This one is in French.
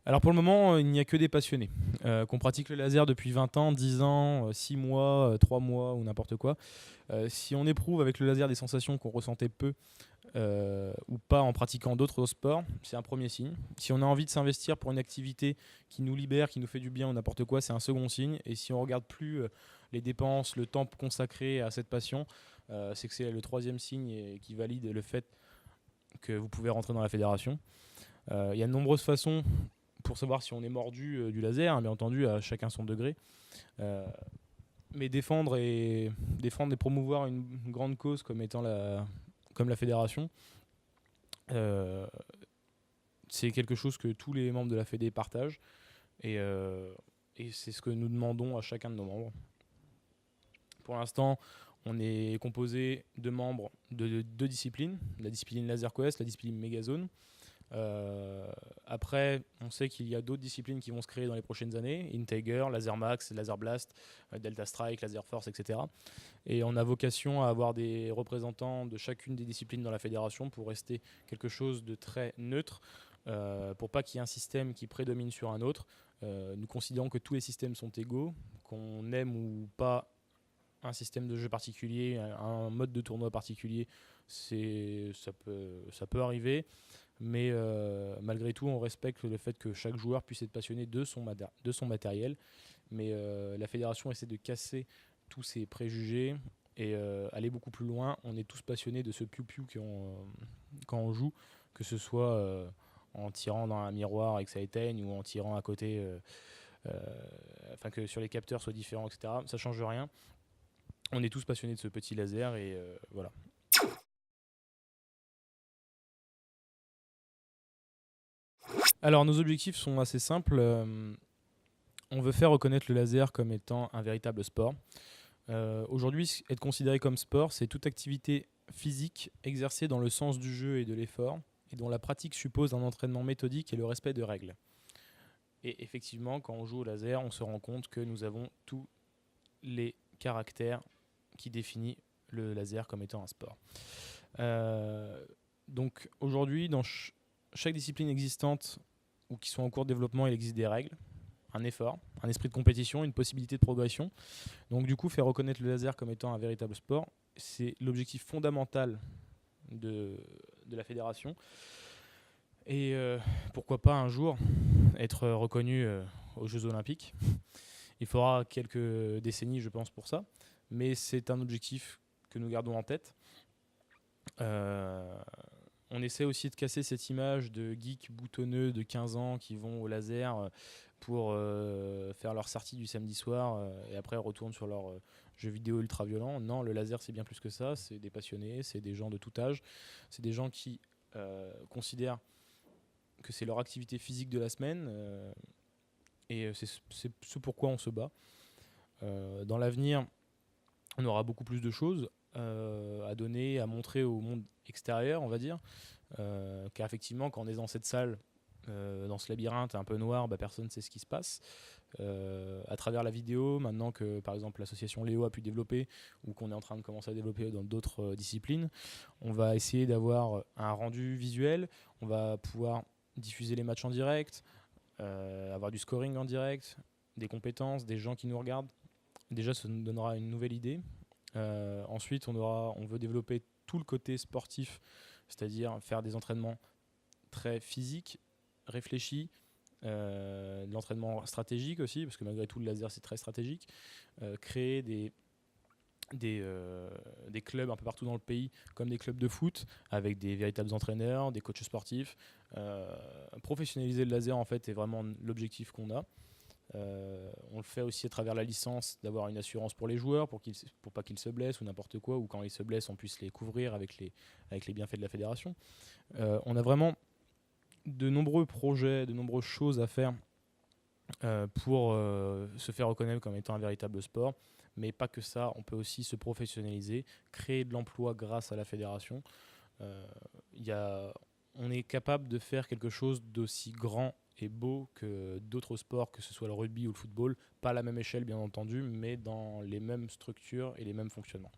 Alors pour le moment, il n'y a que des passionnés qu'on pratique le laser depuis 20 ans, 10 ans, 6 mois, 3 mois ou n'importe quoi. Si on éprouve avec le laser des sensations qu'on ressentait peu ou pas en pratiquant d'autres sports, c'est un premier signe. Si on a envie de s'investir pour une activité qui nous libère, qui nous fait du bien ou n'importe quoi, c'est un second signe. Et si on regarde plus les dépenses, le temps consacré à cette passion, c'est que c'est le troisième signe qui valide le fait que vous pouvez rentrer dans la fédération. Il y a de nombreuses façons pour savoir si on est mordu du laser, hein, bien entendu, à chacun son degré. Euh, mais défendre et promouvoir une grande cause comme la fédération, euh, c'est quelque chose que tous les membres de la Fédé partagent. Et c'est ce que nous demandons à chacun de nos membres. Pour l'instant, on est composé de membres de deux disciplines, la discipline Laser Quest, la discipline Megazone. Après, on sait qu'il y a d'autres disciplines qui vont se créer dans les prochaines années, Integer, Laser Max, Laser Blast, Delta Strike, Laser Force, etc. Et on a vocation à avoir des représentants de chacune des disciplines dans la fédération pour rester quelque chose de très neutre, pour pas qu'il y ait un système qui prédomine sur un autre. Nous considérons que tous les systèmes sont égaux, qu'on aime ou pas un système de jeu particulier, un mode de tournoi particulier, ça peut arriver. Mais malgré tout, on respecte le fait que chaque joueur puisse être passionné de son matériel. Mais la fédération essaie de casser tous ces préjugés et aller beaucoup plus loin. On est tous passionnés de ce piou-piou quand on joue, que ce soit en tirant dans un miroir et que ça éteigne ou en tirant à côté, afin que sur les capteurs soient différents, etc. Ça change rien. On est tous passionnés de ce petit laser et voilà. Alors nos objectifs sont assez simples. On veut faire reconnaître le laser comme étant un véritable sport. Aujourd'hui, être considéré comme sport, c'est toute activité physique exercée dans le sens du jeu et de l'effort, et dont la pratique suppose un entraînement méthodique et le respect de règles. Et effectivement, quand on joue au laser, on se rend compte que nous avons tous les caractères qui définissent le laser comme étant un sport. Donc aujourd'hui, dans chaque discipline existante ou qui sont en cours de développement, il existe des règles, un effort, un esprit de compétition, une possibilité de progression. Donc du coup, faire reconnaître le laser comme étant un véritable sport, c'est l'objectif fondamental de la fédération. Et pourquoi pas un jour être reconnu aux Jeux Olympiques. Il faudra quelques décennies, je pense, pour ça. Mais c'est un objectif que nous gardons en tête. On essaie aussi de casser cette image de geeks boutonneux de 15 ans qui vont au laser pour faire leur sortie du samedi soir et après retournent sur leur jeux vidéo ultra violents. Non, le laser c'est bien plus que ça, c'est des passionnés, c'est des gens de tout âge, c'est des gens qui considèrent que c'est leur activité physique de la semaine et c'est ce pourquoi on se bat. Dans l'avenir, on aura beaucoup plus de choses à donner, à montrer au monde extérieur, on va dire. Car effectivement, quand on est dans cette salle, dans ce labyrinthe un peu noir, personne ne sait ce qui se passe. À travers la vidéo, maintenant que par exemple l'association Léo a pu développer ou qu'on est en train de commencer à développer dans d'autres disciplines, on va essayer d'avoir un rendu visuel, on va pouvoir diffuser les matchs en direct, avoir du scoring en direct, des compétences, des gens qui nous regardent. Déjà, ça nous donnera une nouvelle idée. Ensuite, on veut développer tout le côté sportif, c'est-à-dire faire des entraînements très physiques, réfléchis, de l'entraînement stratégique aussi, parce que malgré tout, le laser, c'est très stratégique. Créer des clubs un peu partout dans le pays, comme des clubs de foot, avec des véritables entraîneurs, des coachs sportifs. Professionnaliser le laser, en fait, est vraiment l'objectif qu'on a. On le fait aussi à travers la licence, d'avoir une assurance pour les joueurs, pour pas qu'ils se blessent ou n'importe quoi, ou quand ils se blessent, on puisse les couvrir avec les bienfaits de la fédération. On a vraiment de nombreux projets, de nombreuses choses à faire pour se faire reconnaître comme étant un véritable sport. Mais pas que ça, on peut aussi se professionnaliser, créer de l'emploi grâce à la fédération. On est capable de faire quelque chose d'aussi grand et beau que d'autres sports, que ce soit le rugby ou le football, pas à la même échelle bien entendu, mais dans les mêmes structures et les mêmes fonctionnements.